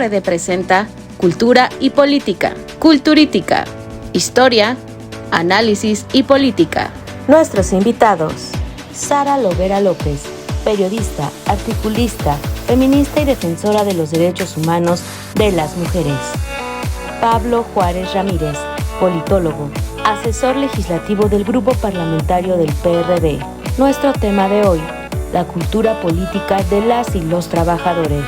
PRD presenta Cultura y Política, Culturítica, Historia, Análisis y Política. Nuestros invitados: Sara Lovera López, periodista, articulista, feminista y defensora de los derechos humanos de las mujeres. Pablo Juárez Ramírez, politólogo, asesor legislativo del Grupo Parlamentario del PRD. Nuestro tema de hoy: la cultura política de las y los trabajadores.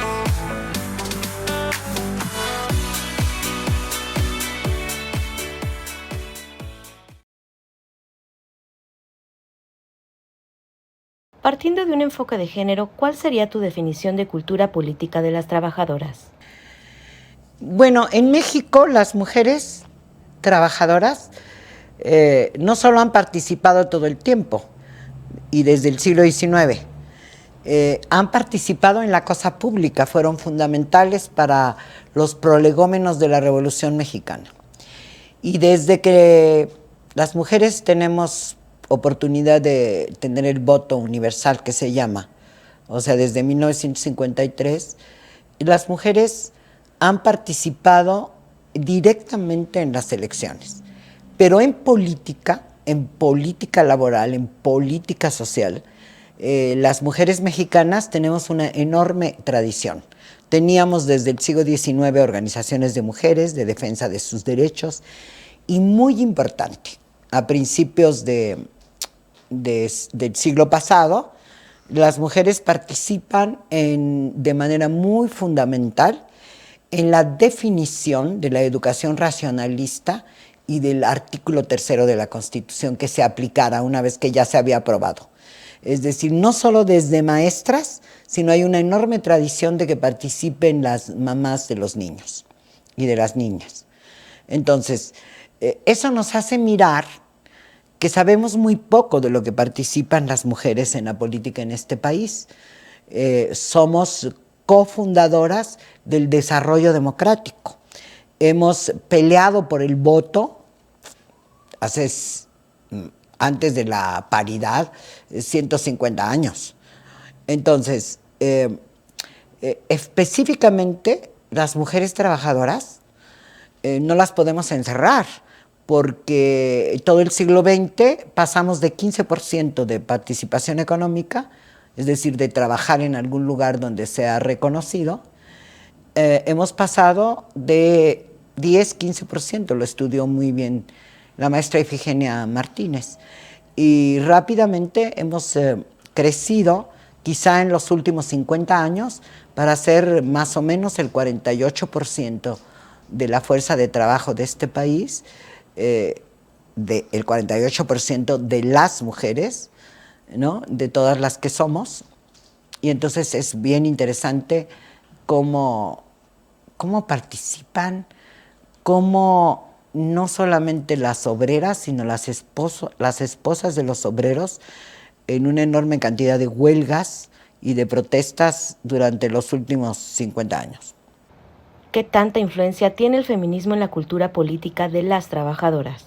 Partiendo de un enfoque de género, ¿cuál sería tu definición de cultura política de las trabajadoras? Bueno, en México las mujeres trabajadoras no solo han participado todo el tiempo y desde el siglo XIX, han participado en la cosa pública, fueron fundamentales para los prolegómenos de la Revolución Mexicana. Y desde que las mujeres tenemos oportunidad de tener el voto universal, que se llama, o sea, desde 1953, las mujeres han participado directamente en las elecciones, pero en política laboral, en política social, las mujeres mexicanas tenemos una enorme tradición. Teníamos desde el siglo XIX organizaciones de mujeres, de defensa de sus derechos, y muy importante, a principios del siglo pasado, las mujeres participan de manera muy fundamental en la definición de la educación racionalista y del artículo 3 de la Constitución que se aplicara una vez que ya se había aprobado. Es decir, no solo desde maestras, sino hay una enorme tradición de que participen las mamás de los niños y de las niñas. Entonces, eso nos hace mirar que sabemos muy poco de lo que participan las mujeres en la política en este país. Somos cofundadoras del desarrollo democrático. Hemos peleado por el voto antes de la paridad, 150 años. Entonces, específicamente, las mujeres trabajadoras no las podemos encerrar, porque todo el siglo XX pasamos de 15% de participación económica, es decir, de trabajar en algún lugar donde sea reconocido, hemos pasado de 10-15%, lo estudió muy bien la maestra Ifigenia Martínez, y rápidamente hemos crecido, quizá en los últimos 50 años, para ser más o menos el 48% de la fuerza de trabajo de este país, el 48% de las mujeres, ¿no?, de todas las que somos. Y entonces es bien interesante cómo participan, cómo no solamente las obreras, sino las esposas de los obreros en una enorme cantidad de huelgas y de protestas durante los últimos 50 años. ¿Qué tanta influencia tiene el feminismo en la cultura política de las trabajadoras?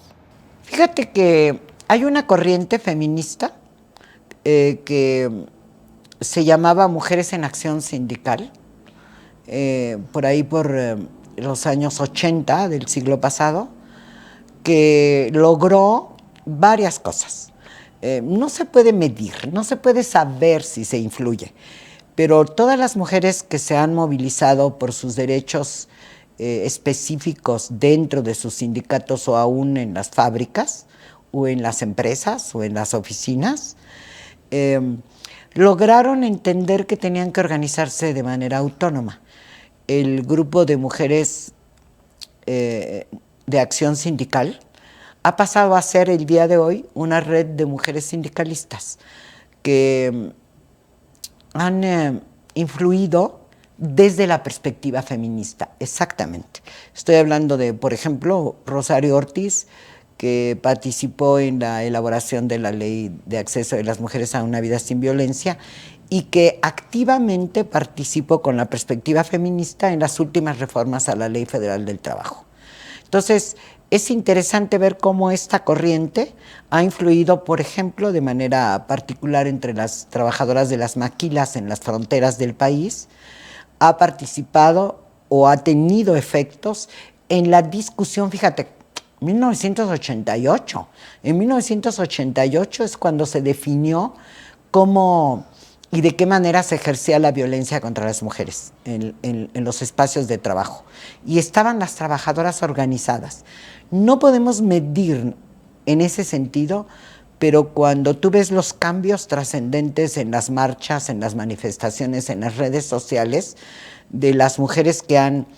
Fíjate que hay una corriente feminista que se llamaba Mujeres en Acción Sindical, por ahí por los años 80 del siglo pasado, que logró varias cosas. No se puede medir, no se puede saber si se influye, pero todas las mujeres que se han movilizado por sus derechos específicos dentro de sus sindicatos o aún en las fábricas o en las empresas o en las oficinas, lograron entender que tenían que organizarse de manera autónoma. El grupo de mujeres de acción sindical ha pasado a ser el día de hoy una red de mujeres sindicalistas que han influido desde la perspectiva feminista, exactamente. Estoy hablando de, por ejemplo, Rosario Ortiz, que participó en la elaboración de la Ley de Acceso de las Mujeres a una Vida sin Violencia y que activamente participó con la perspectiva feminista en las últimas reformas a la Ley Federal del Trabajo. Entonces, es interesante ver cómo esta corriente ha influido, por ejemplo, de manera particular entre las trabajadoras de las maquilas en las fronteras del país, ha participado o ha tenido efectos en la discusión, fíjate, 1988. En 1988 es cuando se definió cómo y de qué manera se ejercía la violencia contra las mujeres en los espacios de trabajo. Y estaban las trabajadoras organizadas. No podemos medir en ese sentido, pero cuando tú ves los cambios trascendentes en las marchas, en las manifestaciones, en las redes sociales, de las mujeres que han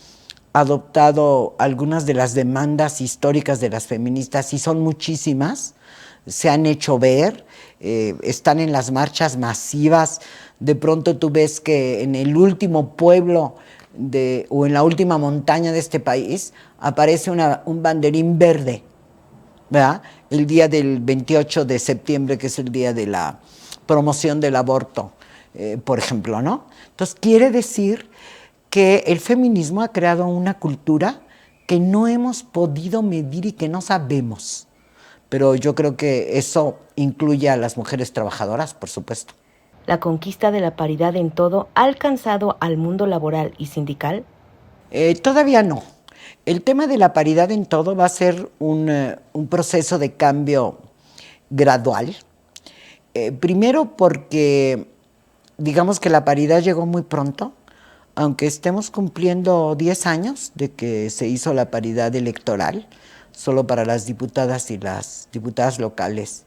adoptado algunas de las demandas históricas de las feministas, y son muchísimas, se han hecho ver, están en las marchas masivas. De pronto tú ves que en el último pueblo o en la última montaña de este país aparece un banderín verde, ¿verdad? El día del 28 de septiembre, que es el día de la promoción del aborto, por ejemplo, ¿no? Entonces quiere decir que el feminismo ha creado una cultura que no hemos podido medir y que no sabemos. Pero yo creo que eso incluye a las mujeres trabajadoras, por supuesto. ¿La conquista de la paridad en todo ha alcanzado al mundo laboral y sindical? Todavía no. El tema de la paridad en todo va a ser un proceso de cambio gradual. Primero porque, digamos que la paridad llegó muy pronto, aunque estemos cumpliendo 10 años de que se hizo la paridad electoral, solo para las diputadas y las diputadas locales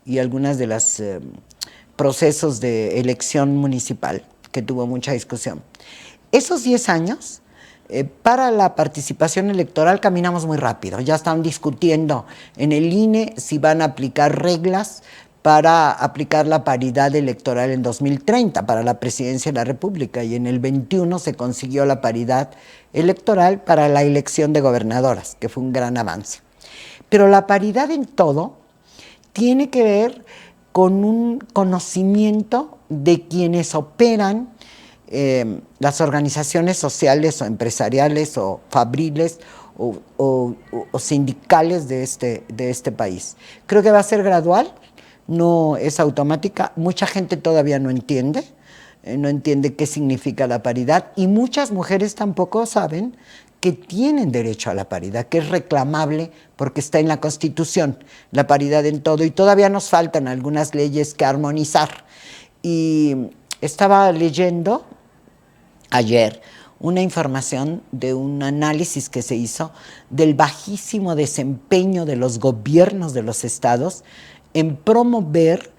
y algunas de los procesos de elección municipal, que tuvo mucha discusión. Esos 10 años, para la participación electoral caminamos muy rápido. Ya están discutiendo en el INE si van a aplicar reglas para aplicar la paridad electoral en 2030 para la presidencia de la República, y en el 21 se consiguió la paridad electoral para la elección de gobernadoras, que fue un gran avance. Pero la paridad en todo tiene que ver con un conocimiento de quienes operan las organizaciones sociales o empresariales o fabriles o sindicales de este país. Creo que va a ser gradual. No es automática. Mucha gente todavía no entiende qué significa la paridad, y muchas mujeres tampoco saben que tienen derecho a la paridad, que es reclamable porque está en la Constitución, la paridad en todo, y todavía nos faltan algunas leyes que armonizar. Y estaba leyendo ayer una información de un análisis que se hizo del bajísimo desempeño de los gobiernos de los estados en promover,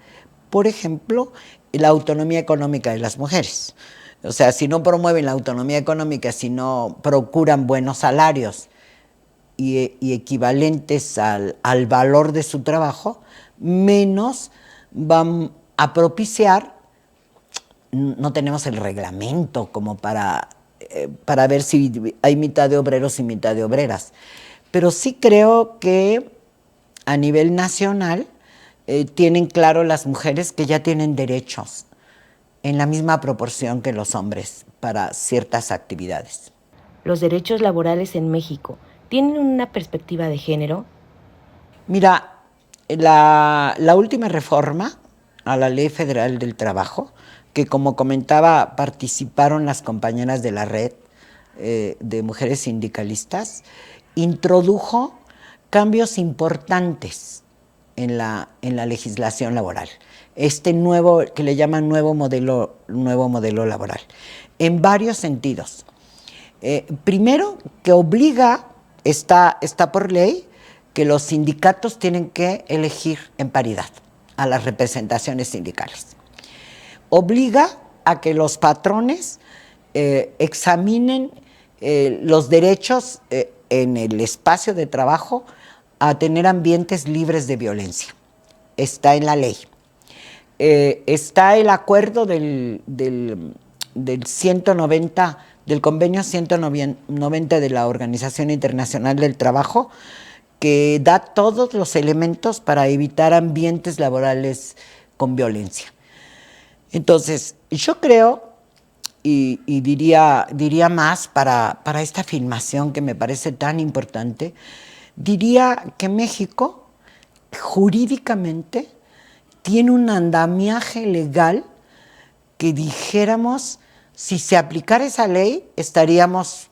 por ejemplo, la autonomía económica de las mujeres. O sea, si no promueven la autonomía económica, si no procuran buenos salarios y equivalentes al valor de su trabajo, menos van a propiciar. No tenemos el reglamento como para ver si hay mitad de obreros y mitad de obreras. Pero sí creo que a nivel nacional tienen claro las mujeres que ya tienen derechos en la misma proporción que los hombres para ciertas actividades. ¿Los derechos laborales en México tienen una perspectiva de género? Mira, la última reforma a la Ley Federal del Trabajo, que como comentaba participaron las compañeras de la red de mujeres sindicalistas, introdujo cambios importantes en la legislación laboral. Este nuevo, que le llaman nuevo modelo laboral, en varios sentidos. Primero, que obliga, está por ley, que los sindicatos tienen que elegir en paridad a las representaciones sindicales. Obliga a que los patrones examinen los derechos en el espacio de trabajo a tener ambientes libres de violencia. Está en la ley. Está el acuerdo del 190, del convenio 190 de la Organización Internacional del Trabajo, que da todos los elementos para evitar ambientes laborales con violencia. Entonces, yo creo, y diría más para esta afirmación que me parece tan importante, diría que México jurídicamente tiene un andamiaje legal que dijéramos, si se aplicara esa ley, estaríamos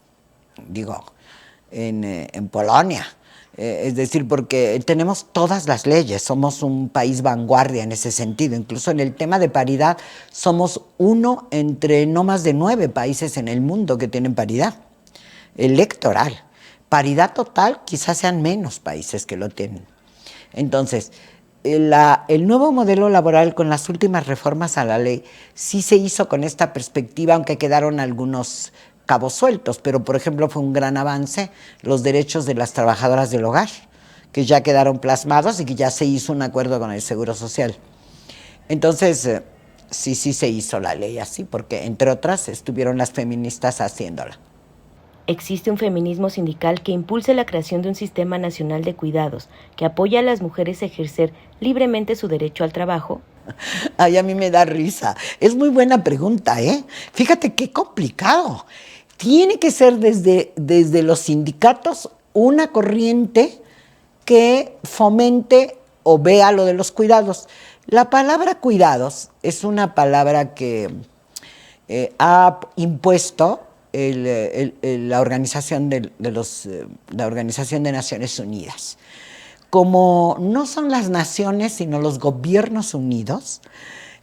digo, en Polonia. Es decir, porque tenemos todas las leyes, somos un país vanguardia en ese sentido. Incluso en el tema de paridad, somos uno entre no más de 9 países en el mundo que tienen paridad electoral. Paridad total, quizás sean menos países que lo tienen. Entonces, el nuevo modelo laboral con las últimas reformas a la ley sí se hizo con esta perspectiva, aunque quedaron algunos cabos sueltos, pero por ejemplo fue un gran avance los derechos de las trabajadoras del hogar, que ya quedaron plasmados y que ya se hizo un acuerdo con el Seguro Social. Entonces, sí se hizo la ley así, porque entre otras estuvieron las feministas haciéndola. Existe un feminismo sindical que impulse la creación de un sistema nacional de cuidados que apoya a las mujeres a ejercer libremente su derecho al trabajo. Ay, a mí me da risa. Es muy buena pregunta, ¿eh? Fíjate qué complicado. Tiene que ser desde los sindicatos una corriente que fomente o vea lo de los cuidados. La palabra cuidados es una palabra que ha impuesto la Organización la Organización de Naciones Unidas. Como no son las naciones, sino los gobiernos unidos,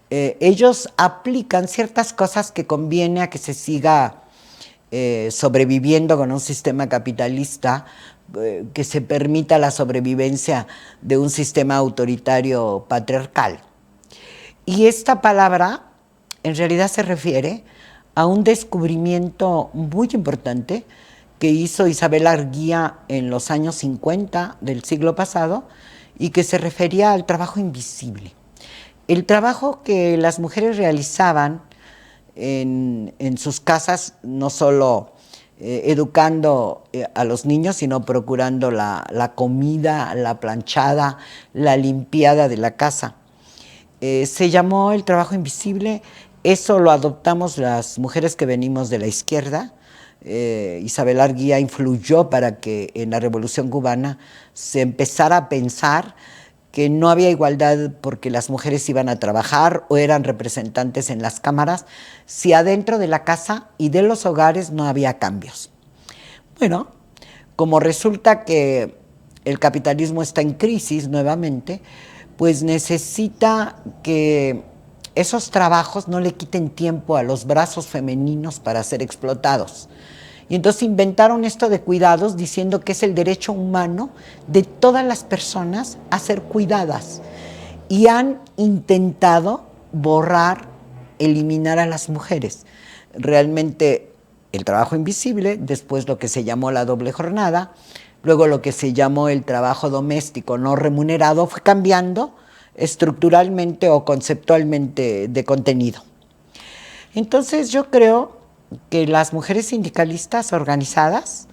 ellos aplican ciertas cosas que conviene a que se siga sobreviviendo con un sistema capitalista, que se permita la sobrevivencia de un sistema autoritario patriarcal. Y esta palabra en realidad se refiere a un descubrimiento muy importante que hizo Isabel Arguía en los años 50 del siglo pasado y que se refería al trabajo invisible. El trabajo que las mujeres realizaban en sus casas, no solo educando a los niños, sino procurando la comida, la planchada, la limpiada de la casa. Se llamó el trabajo invisible. Eso lo adoptamos las mujeres que venimos de la izquierda. Isabel Arguía influyó para que en la Revolución Cubana se empezara a pensar que no había igualdad porque las mujeres iban a trabajar o eran representantes en las cámaras, si adentro de la casa y de los hogares no había cambios. Bueno, como resulta que el capitalismo está en crisis nuevamente, pues necesita que esos trabajos no le quiten tiempo a los brazos femeninos para ser explotados. Y entonces inventaron esto de cuidados diciendo que es el derecho humano de todas las personas a ser cuidadas. Y han intentado borrar, eliminar a las mujeres. Realmente el trabajo invisible, después lo que se llamó la doble jornada, luego lo que se llamó el trabajo doméstico no remunerado, fue cambiando estructuralmente o conceptualmente de contenido. Entonces yo creo que las mujeres sindicalistas organizadas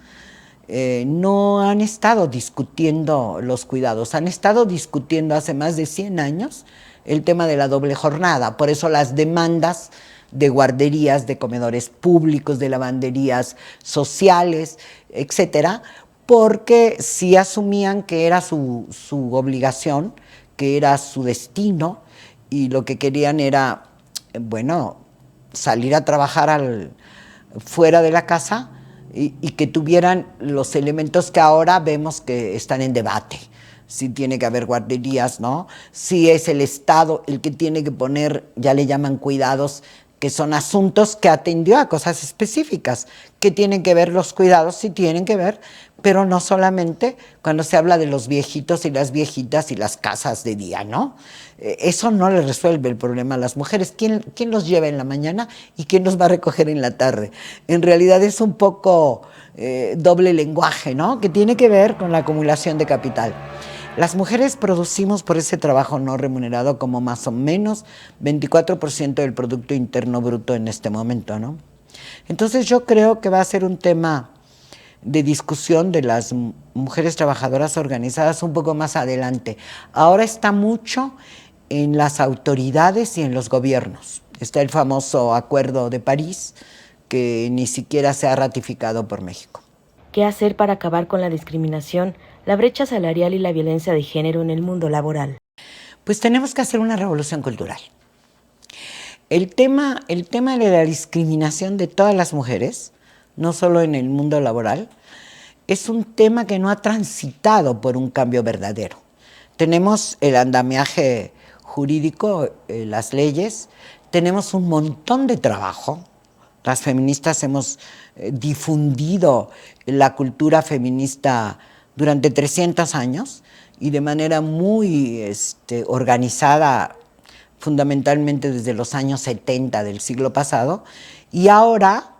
no han estado discutiendo los cuidados, han estado discutiendo hace más de 100 años el tema de la doble jornada. Por eso las demandas de guarderías, de comedores públicos, de lavanderías sociales, etcétera, porque sí asumían que era su obligación, que era su destino, y lo que querían era, bueno, salir a trabajar fuera de la casa y que tuvieran los elementos que ahora vemos que están en debate. Si tiene que haber guarderías, ¿no? Si es el Estado el que tiene que poner, ya le llaman cuidados, que son asuntos que atendió a cosas específicas. ¿Qué tienen que ver los cuidados? Sí tienen que ver, pero no solamente cuando se habla de los viejitos y las viejitas y las casas de día, ¿no? Eso no le resuelve el problema a las mujeres. ¿Quién los lleva en la mañana y quién los va a recoger en la tarde? En realidad es un poco doble lenguaje, ¿no? Que tiene que ver con la acumulación de capital. Las mujeres producimos por ese trabajo no remunerado como más o menos 24% del Producto Interno Bruto en este momento, ¿no? Entonces yo creo que va a ser un tema de discusión de las mujeres trabajadoras organizadas un poco más adelante. Ahora está mucho en las autoridades y en los gobiernos. Está el famoso Acuerdo de París, que ni siquiera se ha ratificado por México. ¿Qué hacer para acabar con la discriminación, la brecha salarial y la violencia de género en el mundo laboral? Pues tenemos que hacer una revolución cultural. El tema de la discriminación de todas las mujeres no solo en el mundo laboral, es un tema que no ha transitado por un cambio verdadero. Tenemos el andamiaje jurídico, las leyes, tenemos un montón de trabajo. Las feministas hemos difundido la cultura feminista durante 300 años y de manera muy organizada, fundamentalmente desde los años 70 del siglo pasado, y ahora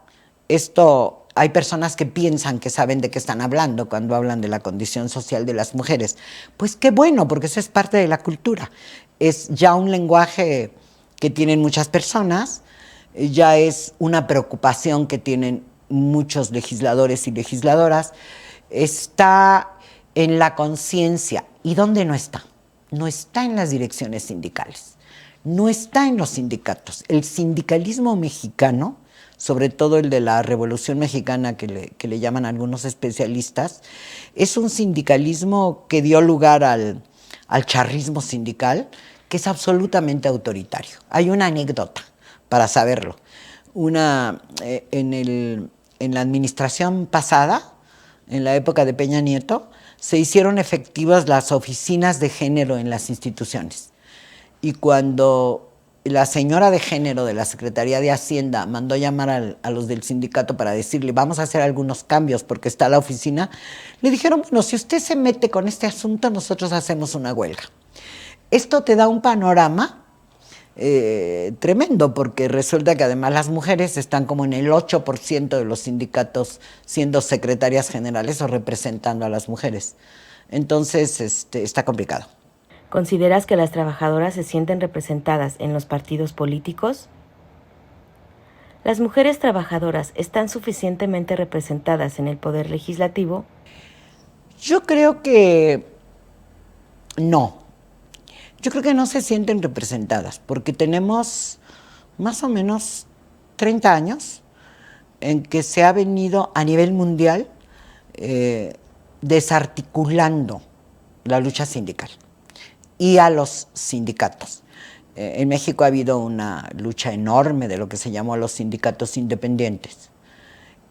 hay personas que piensan que saben de qué están hablando cuando hablan de la condición social de las mujeres. Pues qué bueno, porque eso es parte de la cultura. Es ya un lenguaje que tienen muchas personas, ya es una preocupación que tienen muchos legisladores y legisladoras, está en la conciencia. ¿Y dónde no está? No está en las direcciones sindicales, no está en los sindicatos. El sindicalismo mexicano, sobre todo el de la Revolución Mexicana, que le llaman algunos especialistas, es un sindicalismo que dio lugar al charrismo sindical, que es absolutamente autoritario. Hay una anécdota para saberlo. En la administración pasada, en la época de Peña Nieto, se hicieron efectivas las oficinas de género en las instituciones. Y cuando la señora de género de la Secretaría de Hacienda mandó llamar a los del sindicato para decirle vamos a hacer algunos cambios porque está la oficina, le dijeron, bueno, si usted se mete con este asunto, nosotros hacemos una huelga. Esto te da un panorama tremendo, porque resulta que además las mujeres están como en el 8% de los sindicatos siendo secretarias generales o representando a las mujeres. Entonces, está complicado. ¿Consideras que las trabajadoras se sienten representadas en los partidos políticos? ¿Las mujeres trabajadoras están suficientemente representadas en el poder legislativo? Yo creo que no. Yo creo que no se sienten representadas, porque tenemos más o menos 30 años en que se ha venido a nivel mundial desarticulando la lucha sindical y a los sindicatos. En México ha habido una lucha enorme de lo que se llamó los sindicatos independientes.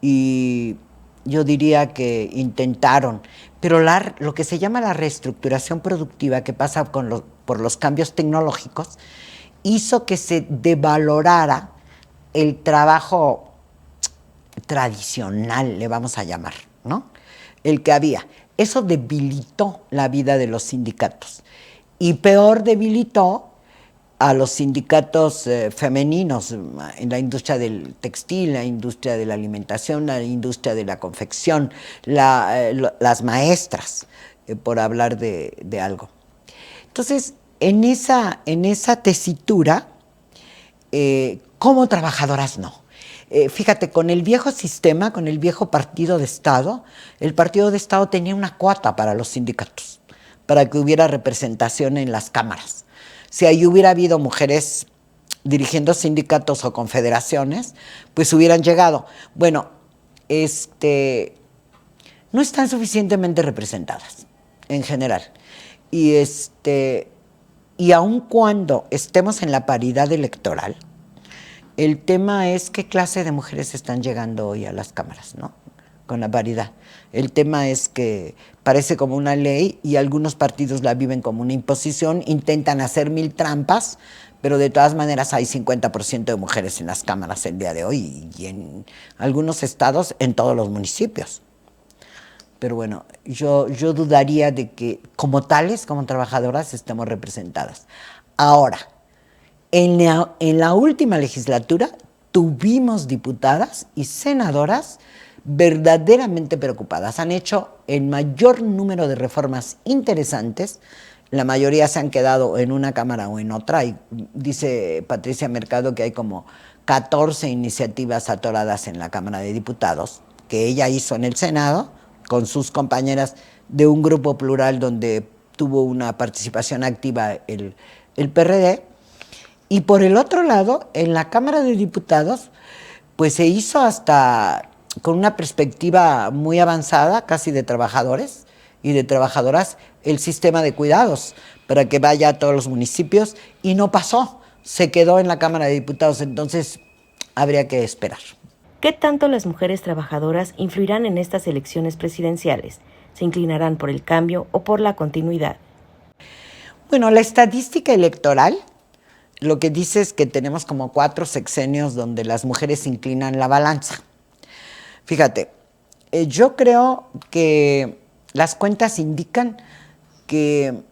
Y yo diría que intentaron, pero lo que se llama la reestructuración productiva, que pasa por los cambios tecnológicos, hizo que se devalorara el trabajo tradicional, le vamos a llamar, ¿no? El que había. Eso debilitó la vida de los sindicatos. Y peor debilitó a los sindicatos femeninos en la industria del textil, la industria de la alimentación, la industria de la confección, las maestras, por hablar de algo. Entonces, en esa tesitura, como trabajadoras no. Fíjate, con el viejo sistema, con el viejo partido de Estado, el partido de Estado tenía una cuota para los sindicatos, para que hubiera representación en las cámaras. Si ahí hubiera habido mujeres dirigiendo sindicatos o confederaciones, pues hubieran llegado. Bueno, no están suficientemente representadas en general. Y aun cuando estemos en la paridad electoral, el tema es qué clase de mujeres están llegando hoy a las cámaras, ¿no? Con la paridad. El tema es que parece como una ley y algunos partidos la viven como una imposición, intentan hacer 1000 trampas, pero de todas maneras hay 50% de mujeres en las cámaras el día de hoy y en algunos estados, en todos los municipios. Pero bueno, yo dudaría de que como tales, como trabajadoras, estemos representadas. Ahora, en la última legislatura tuvimos diputadas y senadoras verdaderamente preocupadas. Han hecho el mayor número de reformas interesantes. La mayoría se han quedado en una cámara o en otra. Y dice Patricia Mercado que hay como 14 iniciativas atoradas en la Cámara de Diputados, que ella hizo en el Senado con sus compañeras de un grupo plural donde tuvo una participación activa el PRD. Y por el otro lado, en la Cámara de Diputados, pues se hizo hasta con una perspectiva muy avanzada, casi de trabajadores y de trabajadoras, el sistema de cuidados para que vaya a todos los municipios, y no pasó, se quedó en la Cámara de Diputados, entonces habría que esperar. ¿Qué tanto las mujeres trabajadoras influirán en estas elecciones presidenciales? ¿Se inclinarán por el cambio o por la continuidad? Bueno, la estadística electoral lo que dice es que tenemos como 4 sexenios donde las mujeres inclinan la balanza. Fíjate, yo creo que las cuentas indican que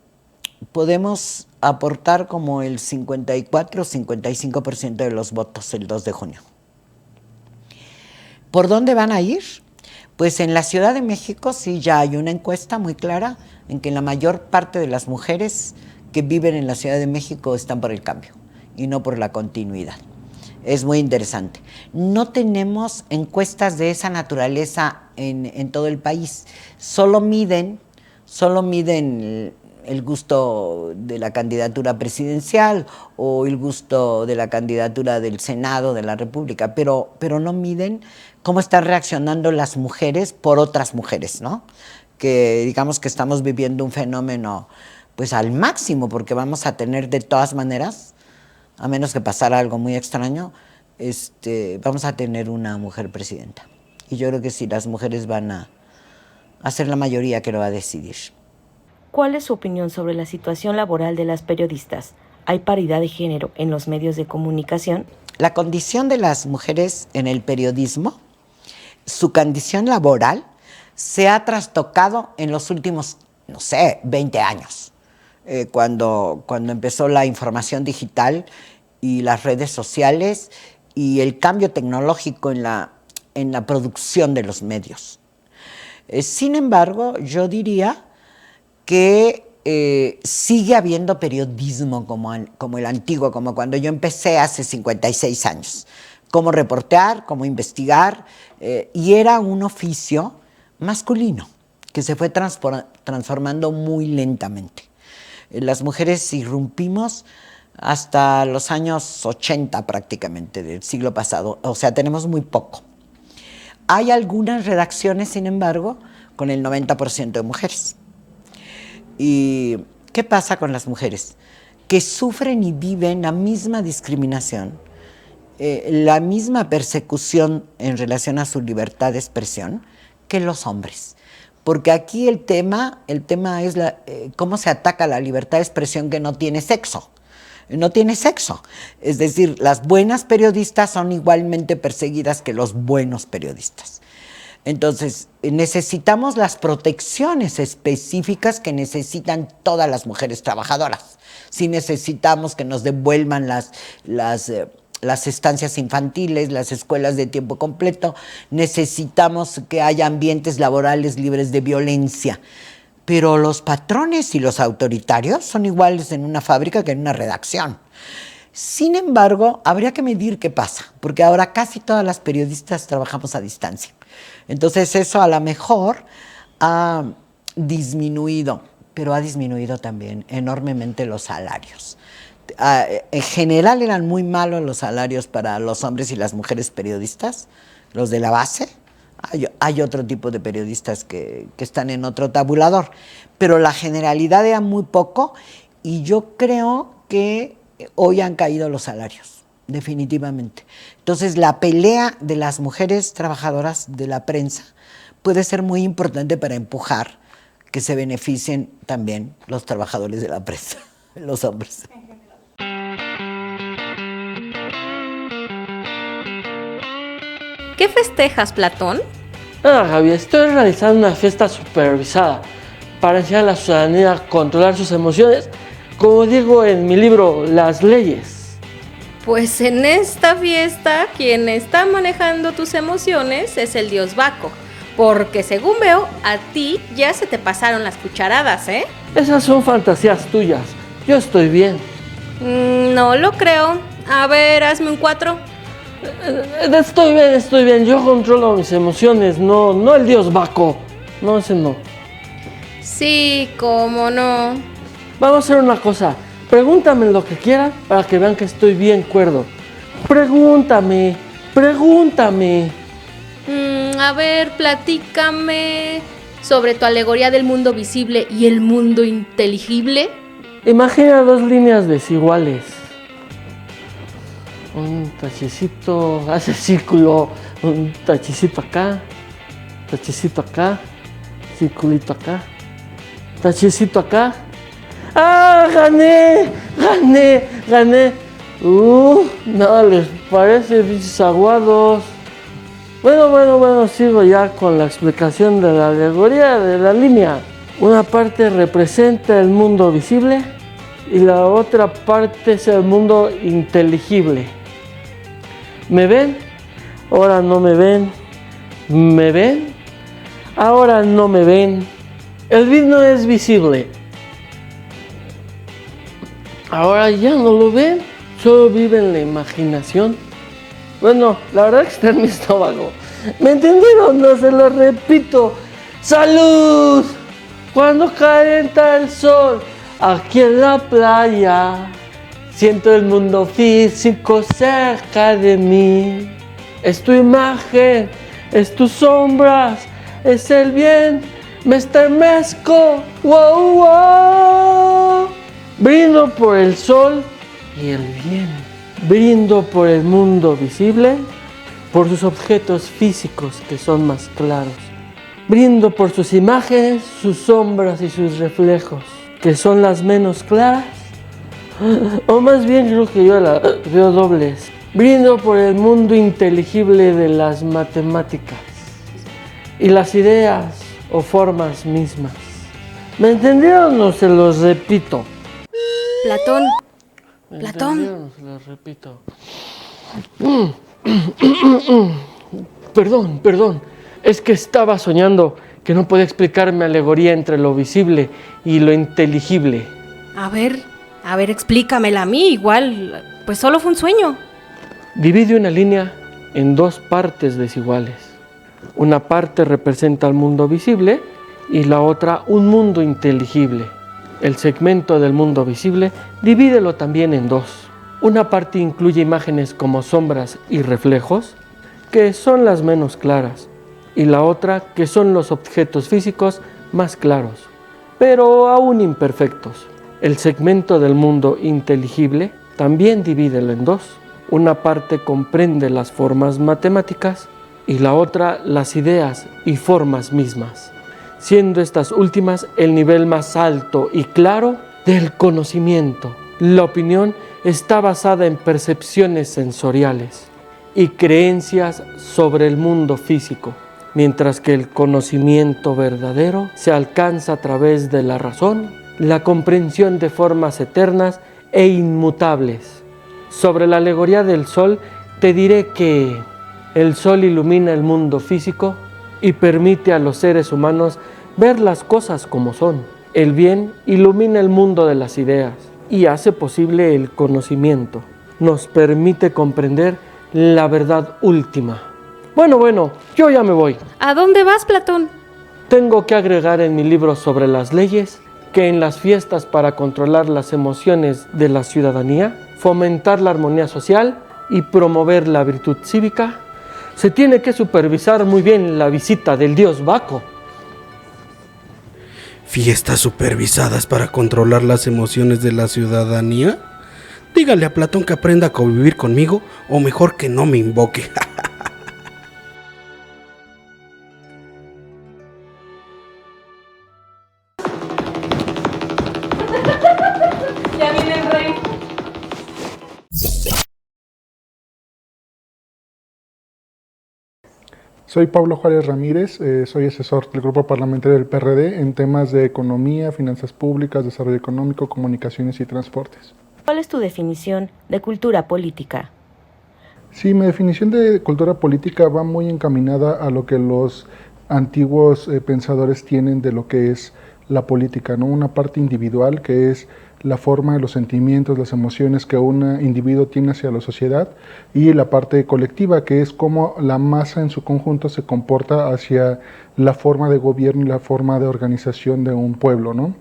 podemos aportar como el 54 o 55% de los votos el 2 de junio. ¿Por dónde van a ir? Pues en la Ciudad de México sí ya hay una encuesta muy clara en que la mayor parte de las mujeres que viven en la Ciudad de México están por el cambio y no por la continuidad. Es muy interesante. No tenemos encuestas de esa naturaleza en todo el país. Solo miden el gusto de la candidatura presidencial o el gusto de la candidatura del Senado de la República, pero no miden cómo están reaccionando las mujeres por otras mujeres, ¿no? Que digamos que estamos viviendo un fenómeno pues al máximo, porque vamos a tener de todas maneras, a menos que pasara algo muy extraño, vamos a tener una mujer presidenta. Y yo creo que sí, las mujeres van a ser la mayoría que lo va a decidir. ¿Cuál es su opinión sobre la situación laboral de las periodistas? ¿Hay paridad de género en los medios de comunicación? La condición de las mujeres en el periodismo, su condición laboral, se ha trastocado en los últimos, 20 años. Cuando empezó la información digital y las redes sociales y el cambio tecnológico en la producción de los medios. Sin embargo, yo diría que sigue habiendo periodismo como el antiguo, como cuando yo empecé hace 56 años. Cómo reportear, cómo investigar, y era un oficio masculino que se fue transformando muy lentamente. Las mujeres irrumpimos hasta los años 80 prácticamente del siglo pasado, o sea, tenemos muy poco. Hay algunas redacciones, sin embargo, con el 90% de mujeres. ¿Y qué pasa con las mujeres? Que sufren y viven la misma discriminación, la misma persecución en relación a su libertad de expresión que los hombres. Porque aquí el tema es cómo se ataca la libertad de expresión que no tiene sexo. No tiene sexo. Es decir, las buenas periodistas son igualmente perseguidas que los buenos periodistas. Entonces, necesitamos las protecciones específicas que necesitan todas las mujeres trabajadoras. Sí necesitamos que nos devuelvan las estancias infantiles, las escuelas de tiempo completo, necesitamos que haya ambientes laborales libres de violencia. Pero los patrones y los autoritarios son iguales en una fábrica que en una redacción. Sin embargo, habría que medir qué pasa, porque ahora casi todas las periodistas trabajamos a distancia. Entonces eso a lo mejor ha disminuido, pero ha disminuido también enormemente los salarios. En general eran muy malos los salarios para los hombres y las mujeres periodistas, los de la base. Hay otro tipo de periodistas que están en otro tabulador, pero la generalidad era muy poco y yo creo que hoy han caído los salarios, definitivamente. Entonces la pelea de las mujeres trabajadoras de la prensa puede ser muy importante para empujar que se beneficien también los trabajadores de la prensa, los hombres. ¿Qué festejas, Platón? Gaby, estoy realizando una fiesta supervisada para enseñar a la ciudadanía a controlar sus emociones, como digo en mi libro, Las Leyes. Pues en esta fiesta, quien está manejando tus emociones es el dios Baco, porque según veo, a ti ya se te pasaron las cucharadas, ¿eh? Esas son fantasías tuyas, yo estoy bien. No lo creo. A ver, hazme un 4. Estoy bien, yo controlo mis emociones, no el dios Baco, no, ese no. Sí, cómo no. Vamos a hacer una cosa, pregúntame lo que quieras para que vean que estoy bien cuerdo. Pregúntame. A ver, platícame sobre tu alegoría del mundo visible y el mundo inteligible. Imagina 2 líneas desiguales. Un tachecito hace círculo, Un tachecito acá, circulito acá, tachecito acá. ¡Ah, gané! No les parece, bichos aguados. Bueno, sigo ya con la explicación de la alegoría de la línea. Una parte representa el mundo visible y la otra parte es el mundo inteligible. ¿Me ven? Ahora no me ven. ¿Me ven? Ahora no me ven. El vino es visible. Ahora ya no lo ven. Solo vive en la imaginación. Bueno, la verdad que está en mi estómago. ¿Me entendieron? No se lo repito. ¡Salud! Cuando calienta el sol aquí en la playa, siento el mundo físico cerca de mí. Es tu imagen, es tus sombras, es el bien, me estremezco. ¡Wow! Brindo por el sol y el bien. Brindo por el mundo visible, por sus objetos físicos que son más claros. Brindo por sus imágenes, sus sombras y sus reflejos, que son las menos claras. O más bien creo que yo la veo dobles. Brindo por el mundo inteligible de las matemáticas y las ideas o formas mismas. ¿Me entendieron o se los repito? Platón. ¿Me Platón. entendieron o se los repito? Perdón. Es que estaba soñando que no podía explicar mi alegoría entre lo visible y lo inteligible. A ver, explícamela a mí, igual, pues solo fue un sueño. Divide una línea en dos partes desiguales. Una parte representa el mundo visible y la otra un mundo inteligible. El segmento del mundo visible divídelo también en dos. Una parte incluye imágenes como sombras y reflejos, que son las menos claras, y la otra que son los objetos físicos más claros, pero aún imperfectos. El segmento del mundo inteligible también divídelo en dos. Una parte comprende las formas matemáticas y la otra las ideas y formas mismas, siendo estas últimas el nivel más alto y claro del conocimiento. La opinión está basada en percepciones sensoriales y creencias sobre el mundo físico, mientras que el conocimiento verdadero se alcanza a través de la razón, la comprensión de formas eternas e inmutables. Sobre la alegoría del sol, te diré que el sol ilumina el mundo físico y permite a los seres humanos ver las cosas como son. El bien ilumina el mundo de las ideas y hace posible el conocimiento. Nos permite comprender la verdad última. Bueno, yo ya me voy. ¿A dónde vas, Platón? Tengo que agregar en mi libro sobre las leyes que en las fiestas para controlar las emociones de la ciudadanía, fomentar la armonía social y promover la virtud cívica, se tiene que supervisar muy bien la visita del dios Baco. ¿Fiestas supervisadas para controlar las emociones de la ciudadanía? Dígale a Platón que aprenda a convivir conmigo, o mejor que no me invoque. Ya viene el rey. Soy Pablo Juárez Ramírez, soy asesor del Grupo Parlamentario del PRD en temas de economía, finanzas públicas, desarrollo económico, comunicaciones y transportes. ¿Cuál es tu definición de cultura política? Sí, mi definición de cultura política va muy encaminada a lo que los antiguos pensadores tienen de lo que es la política, ¿no? Una parte individual que es la forma, los sentimientos, las emociones que un individuo tiene hacia la sociedad, y la parte colectiva que es cómo la masa en su conjunto se comporta hacia la forma de gobierno y la forma de organización de un pueblo, ¿no?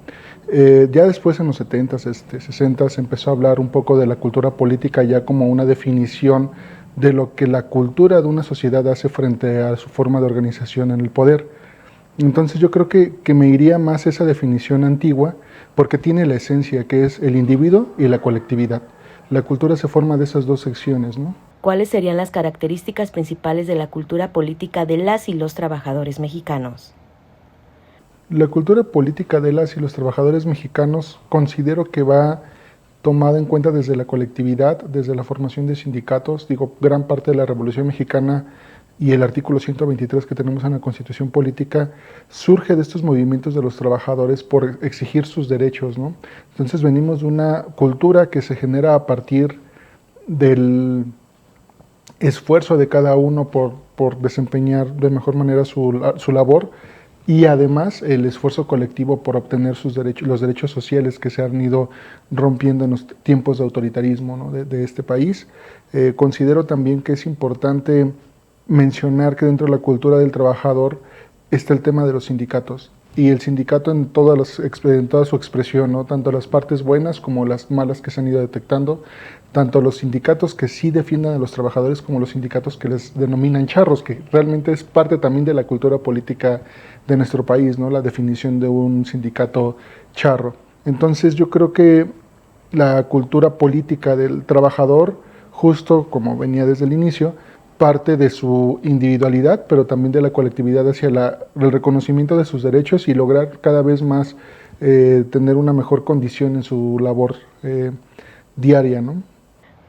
Ya después en los 70s, 60s se empezó a hablar un poco de la cultura política ya como una definición de lo que la cultura de una sociedad hace frente a su forma de organización en el poder. Entonces yo creo que me iría más esa definición antigua porque tiene la esencia que es el individuo y la colectividad. La cultura se forma de esas dos secciones, ¿no? ¿Cuáles serían las características principales de la cultura política de las y los trabajadores mexicanos? La cultura política de las y los trabajadores mexicanos considero que va tomada en cuenta desde la colectividad, desde la formación de sindicatos. Digo, gran parte de la Revolución Mexicana y el artículo 123 que tenemos en la Constitución Política surge de estos movimientos de los trabajadores por exigir sus derechos, ¿no? Entonces venimos de una cultura que se genera a partir del esfuerzo de cada uno por desempeñar de mejor manera su labor, y además el esfuerzo colectivo por obtener sus derechos, los derechos sociales que se han ido rompiendo en los tiempos de autoritarismo, ¿no?, de este país. Considero también que es importante mencionar que dentro de la cultura del trabajador está el tema de los sindicatos, y el sindicato en toda su expresión, ¿no?, tanto las partes buenas como las malas que se han ido detectando, tanto los sindicatos que sí defiendan a los trabajadores como los sindicatos que les denominan charros, que realmente es parte también de la cultura política de nuestro país, ¿no?, la definición de un sindicato charro. Entonces yo creo que la cultura política del trabajador, justo como venía desde el inicio, parte de su individualidad, pero también de la colectividad hacia el reconocimiento de sus derechos y lograr cada vez más tener una mejor condición en su labor diaria, ¿no?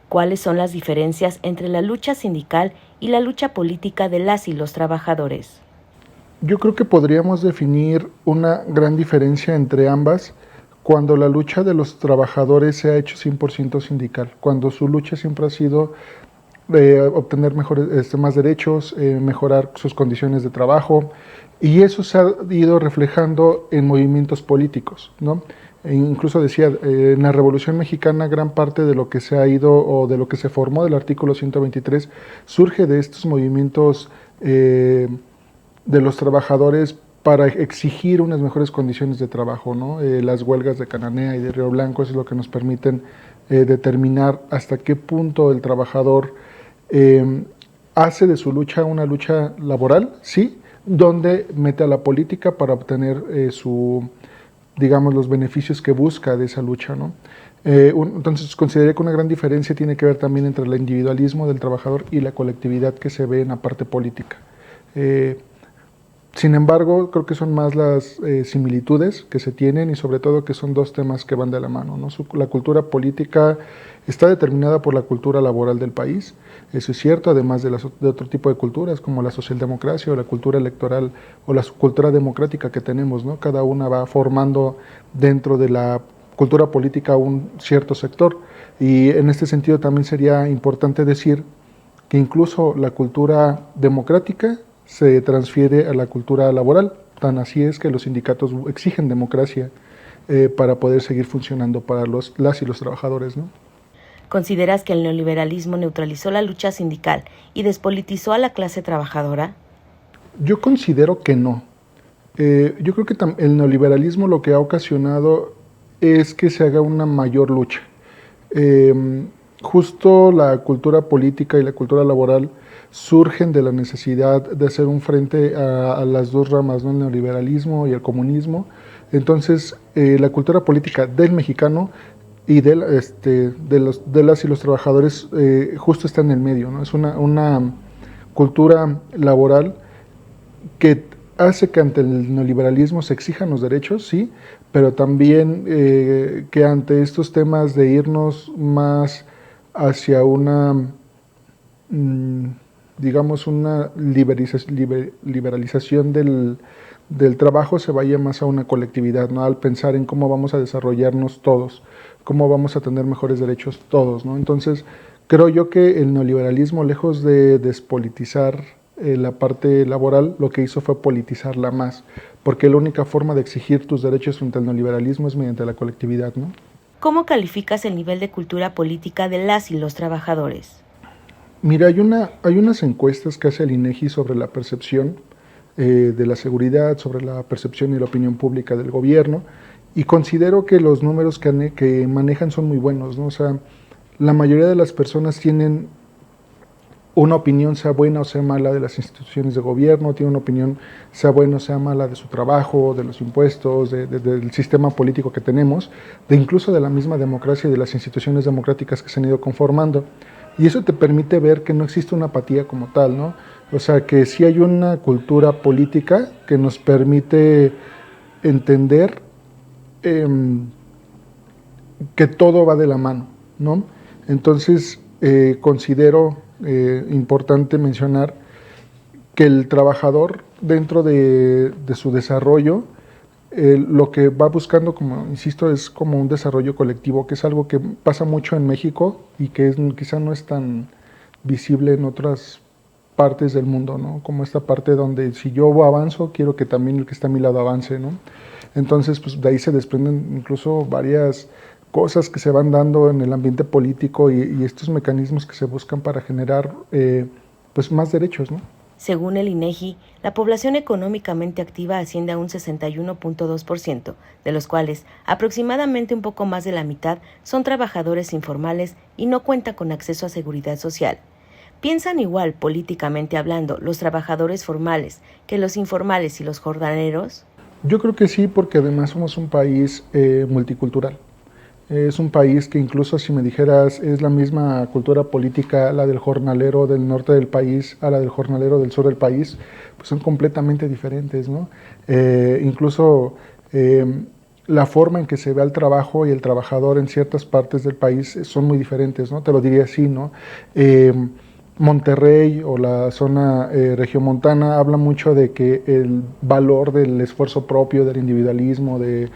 ¿Cuáles son las diferencias entre la lucha sindical y la lucha política de las y los trabajadores? Yo creo que podríamos definir una gran diferencia entre ambas cuando la lucha de los trabajadores se ha hecho 100% sindical, cuando su lucha siempre ha sido obtener más derechos, mejorar sus condiciones de trabajo, y eso se ha ido reflejando en movimientos políticos, ¿no? E incluso decía, en la Revolución Mexicana gran parte de lo que se ha ido o de lo que se formó del artículo 123 surge de estos movimientos de los trabajadores para exigir unas mejores condiciones de trabajo, ¿no? Las huelgas de Cananea y de Río Blanco, eso es lo que nos permiten determinar hasta qué punto el trabajador hace de su lucha una lucha laboral, sí, donde mete a la política para obtener los beneficios que busca de esa lucha, ¿no? Entonces consideré que una gran diferencia tiene que ver también entre el individualismo del trabajador y la colectividad que se ve en la parte política. Sin embargo, creo que son más las similitudes que se tienen y sobre todo que son dos temas que van de la mano, ¿no? La cultura política está determinada por la cultura laboral del país, eso es cierto, además de otro tipo de culturas como la socialdemocracia o la cultura electoral o la cultura democrática que tenemos, ¿no? Cada una va formando dentro de la cultura política un cierto sector, y en este sentido también sería importante decir que incluso la cultura democrática se transfiere a la cultura laboral. Tan así es que los sindicatos exigen democracia para poder seguir funcionando para las y los trabajadores, ¿no? ¿Consideras que el neoliberalismo neutralizó la lucha sindical y despolitizó a la clase trabajadora? Yo considero que no. Yo creo que el neoliberalismo lo que ha ocasionado es que se haga una mayor lucha. Justo la cultura política y la cultura laboral surgen de la necesidad de hacer un frente a las dos ramas, ¿no?, el neoliberalismo y el comunismo. Entonces, la cultura política del mexicano y de las y los trabajadores justo está en el medio, ¿no? Es una cultura laboral que hace que ante el neoliberalismo se exijan los derechos, sí, pero también que ante estos temas de irnos más hacia una liberalización del trabajo se vaya más a una colectividad, ¿no?, al pensar en cómo vamos a desarrollarnos todos, cómo vamos a tener mejores derechos todos, ¿no? Entonces, creo yo que el neoliberalismo, lejos de despolitizar la parte laboral, lo que hizo fue politizarla más, porque la única forma de exigir tus derechos frente al neoliberalismo es mediante la colectividad, ¿no? ¿Cómo calificas el nivel de cultura política de las y los trabajadores? Mira, hay unas encuestas que hace el INEGI sobre la percepción de la seguridad, sobre la percepción y la opinión pública del gobierno, y considero que los números que manejan son muy buenos, ¿no? O sea, la mayoría de las personas tienen una opinión, sea buena o sea mala, de las instituciones de gobierno, tienen una opinión, sea buena o sea mala, de su trabajo, de los impuestos, del sistema político que tenemos, incluso de la misma democracia y de las instituciones democráticas que se han ido conformando. Y eso te permite ver que no existe una apatía como tal, ¿no? O sea, que sí hay una cultura política que nos permite entender que todo va de la mano, ¿no? Entonces, considero importante mencionar que el trabajador dentro de su desarrollo, lo que va buscando, como insisto, es como un desarrollo colectivo, que es algo que pasa mucho en México y que quizá no es tan visible en otras partes del mundo, ¿no? Como esta parte donde si yo avanzo, quiero que también el que está a mi lado avance, ¿no? Entonces, pues de ahí se desprenden incluso varias cosas que se van dando en el ambiente político y estos mecanismos que se buscan para generar pues más derechos, ¿no? Según el INEGI, la población económicamente activa asciende a un 61.2%, de los cuales aproximadamente un poco más de la mitad son trabajadores informales y no cuentan con acceso a seguridad social. ¿Piensan igual, políticamente hablando, los trabajadores formales que los informales y los jornaleros? Yo creo que sí, porque además somos un país multicultural. Es un país que incluso si me dijeras es la misma cultura política, la del jornalero del norte del país a la del jornalero del sur del país, pues son completamente diferentes, ¿no? Incluso la forma en que se ve al trabajo y el trabajador en ciertas partes del país son muy diferentes, ¿no? Te lo diría así, ¿no? Monterrey o la zona regiomontana habla mucho de que el valor del esfuerzo propio, del individualismo, de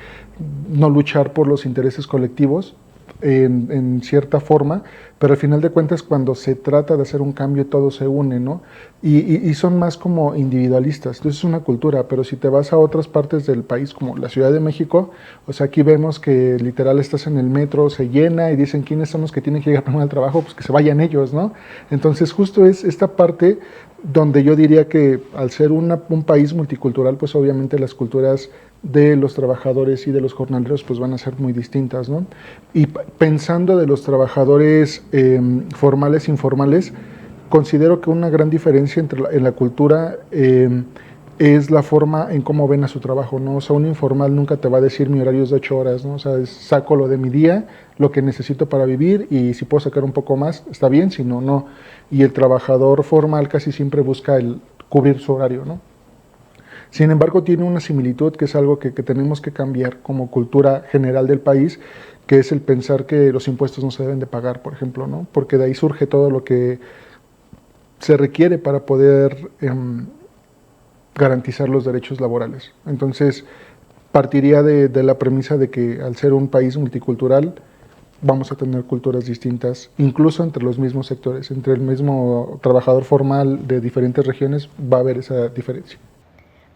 no luchar por los intereses colectivos en cierta forma, pero al final de cuentas cuando se trata de hacer un cambio todo se une, ¿no? Y son más como individualistas, entonces es una cultura, pero si te vas a otras partes del país como la Ciudad de México, o sea, aquí vemos que literal estás en el metro, se llena y dicen quiénes son los que tienen que llegar primero al trabajo, pues que se vayan ellos, ¿no? Entonces justo es esta parte donde yo diría que al ser un país multicultural, pues obviamente las culturas de los trabajadores y de los jornaleros pues van a ser muy distintas, ¿no? Y pensando de los trabajadores formales e informales, considero que una gran diferencia en la cultura es la forma en cómo ven a su trabajo, ¿no? O sea, un informal nunca te va a decir mi horario es de 8 horas, ¿no? O sea, saco lo de mi día, lo que necesito para vivir y si puedo sacar un poco más, está bien, si no, no. Y el trabajador formal casi siempre busca el cubrir su horario, ¿no? Sin embargo, tiene una similitud que es algo que tenemos que cambiar como cultura general del país, que es el pensar que los impuestos no se deben de pagar, por ejemplo, ¿no? Porque de ahí surge todo lo que se requiere para poder garantizar los derechos laborales. Entonces, partiría de la premisa de que al ser un país multicultural, vamos a tener culturas distintas, incluso entre los mismos sectores, entre el mismo trabajador formal de diferentes regiones, va a haber esa diferencia.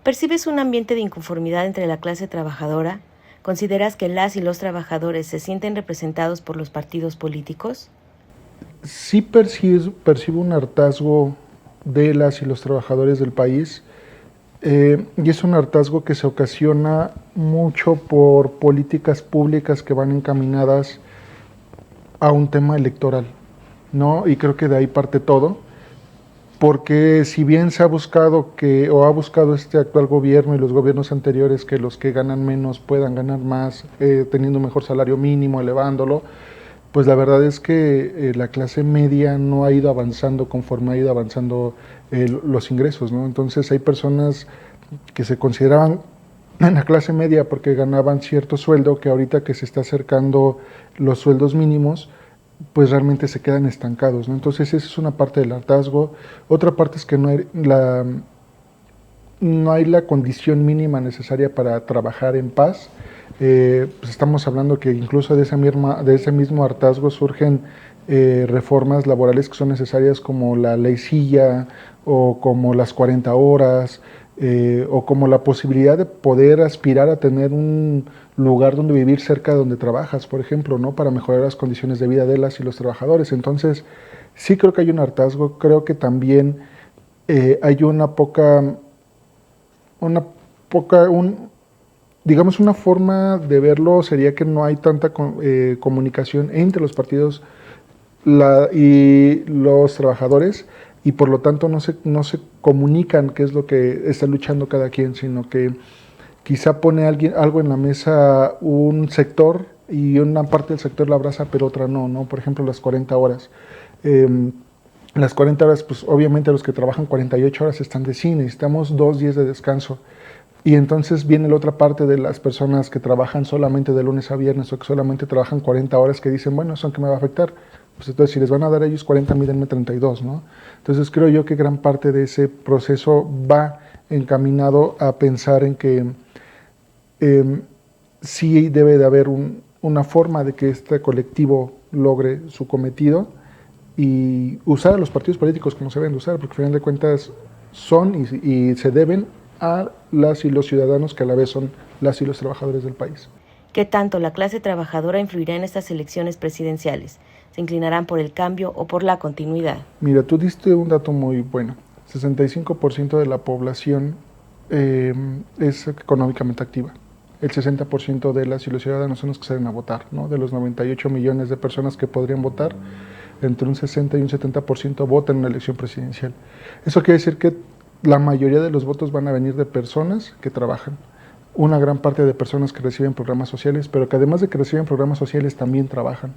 ¿Percibes un ambiente de inconformidad entre la clase trabajadora? ¿Consideras que las y los trabajadores se sienten representados por los partidos políticos? Sí percibo un hartazgo de las y los trabajadores del país, y es un hartazgo que se ocasiona mucho por políticas públicas que van encaminadas a un tema electoral, ¿no? Y creo que de ahí parte todo. Porque si bien se ha buscado ha buscado este actual gobierno y los gobiernos anteriores que los que ganan menos puedan ganar más, teniendo un mejor salario mínimo, elevándolo, pues la verdad es que la clase media no ha ido avanzando conforme ha ido avanzando los ingresos, ¿no? Entonces hay personas que se consideraban en la clase media porque ganaban cierto sueldo, que ahorita que se está acercando los sueldos mínimos, pues realmente se quedan estancados, ¿no? Entonces esa es una parte del hartazgo. Otra parte es que no hay la condición mínima necesaria para trabajar en paz. Pues estamos hablando que incluso de ese mismo hartazgo surgen reformas laborales que son necesarias como la ley silla o como las 40 horas o como la posibilidad de poder aspirar a tener un lugar donde vivir cerca de donde trabajas, por ejemplo, ¿no? Para mejorar las condiciones de vida de las y los trabajadores. Entonces, sí creo que hay un hartazgo, creo que también hay digamos una forma de verlo sería que no hay tanta comunicación entre los partidos y los trabajadores, y por lo tanto no se comunican qué es lo que está luchando cada quien, sino que quizá pone algo en la mesa un sector y una parte del sector la abraza pero otra no, ¿no? Por ejemplo las 40 horas. Las 40 horas, pues obviamente los que trabajan 48 horas están de cine, necesitamos 2 días de descanso. Y entonces viene la otra parte de las personas que trabajan solamente de lunes a viernes o que solamente trabajan 40 horas que dicen, bueno, ¿eso en qué me va a afectar? Pues entonces si les van a dar a ellos 40, mídenme 32, ¿no? Entonces creo yo que gran parte de ese proceso va encaminado a pensar en que sí debe de haber una forma de que este colectivo logre su cometido y usar a los partidos políticos como se deben de usar, porque al final de cuentas son y se deben a las y los ciudadanos que a la vez son las y los trabajadores del país. ¿Qué tanto la clase trabajadora influirá en estas elecciones presidenciales? ¿Se inclinarán por el cambio o por la continuidad? Mira, tú diste un dato muy bueno. 65% de la población es económicamente activa. El 60% de las y los ciudadanos son los que salen a votar, ¿no? De los 98 millones de personas que podrían votar, entre un 60 y un 70% votan en una elección presidencial. Eso quiere decir que la mayoría de los votos van a venir de personas que trabajan. Una gran parte de personas que reciben programas sociales, pero que además de que reciben programas sociales también trabajan.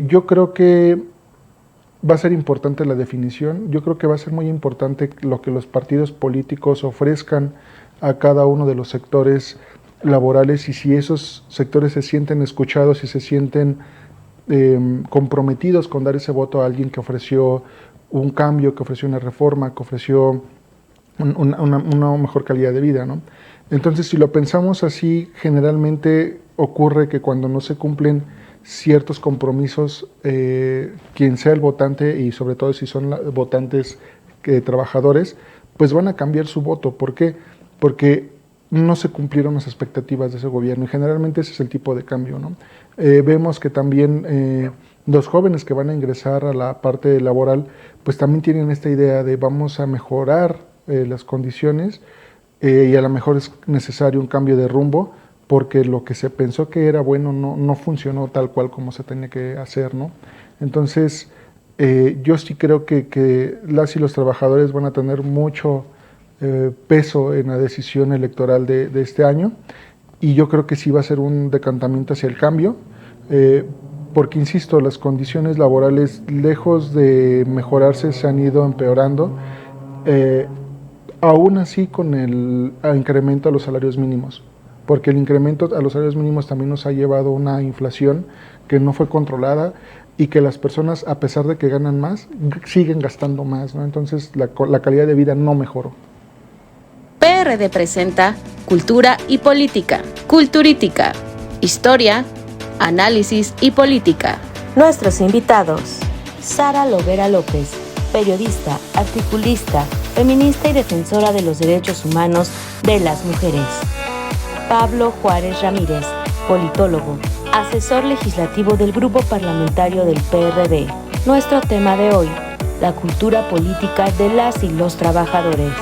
Yo creo que va a ser importante la definición, yo creo que va a ser muy importante lo que los partidos políticos ofrezcan a cada uno de los sectores laborales y si esos sectores se sienten escuchados y se sienten comprometidos con dar ese voto a alguien que ofreció un cambio, que ofreció una reforma, que ofreció una mejor calidad de vida, ¿no? Entonces, si lo pensamos así, generalmente ocurre que cuando no se cumplen ciertos compromisos, quien sea el votante y sobre todo si son votantes trabajadores, pues van a cambiar su voto. ¿Por qué? Porque no se cumplieron las expectativas de ese gobierno y generalmente ese es el tipo de cambio, ¿no? Vemos que también los jóvenes que van a ingresar a la parte laboral, pues también tienen esta idea de vamos a mejorar las condiciones y a lo mejor es necesario un cambio de rumbo porque lo que se pensó que era bueno no funcionó tal cual como se tenía que hacer, ¿no? Entonces, yo sí creo que las y los trabajadores van a tener mucho peso en la decisión electoral de este año y yo creo que sí va a ser un decantamiento hacia el cambio, porque insisto, las condiciones laborales lejos de mejorarse se han ido empeorando, aún así con el incremento a los salarios mínimos, porque el incremento a los salarios mínimos también nos ha llevado a una inflación que no fue controlada y que las personas, a pesar de que ganan más, siguen gastando más, ¿no? Entonces la calidad de vida no mejoró. PRD presenta Cultura y Política, Culturítica, Historia, Análisis y Política. Nuestros invitados: Sara Lovera López, periodista, articulista, feminista y defensora de los derechos humanos de las mujeres. Pablo Juárez Ramírez, politólogo, asesor legislativo del Grupo Parlamentario del PRD. Nuestro tema de hoy: la cultura política de las y los trabajadores.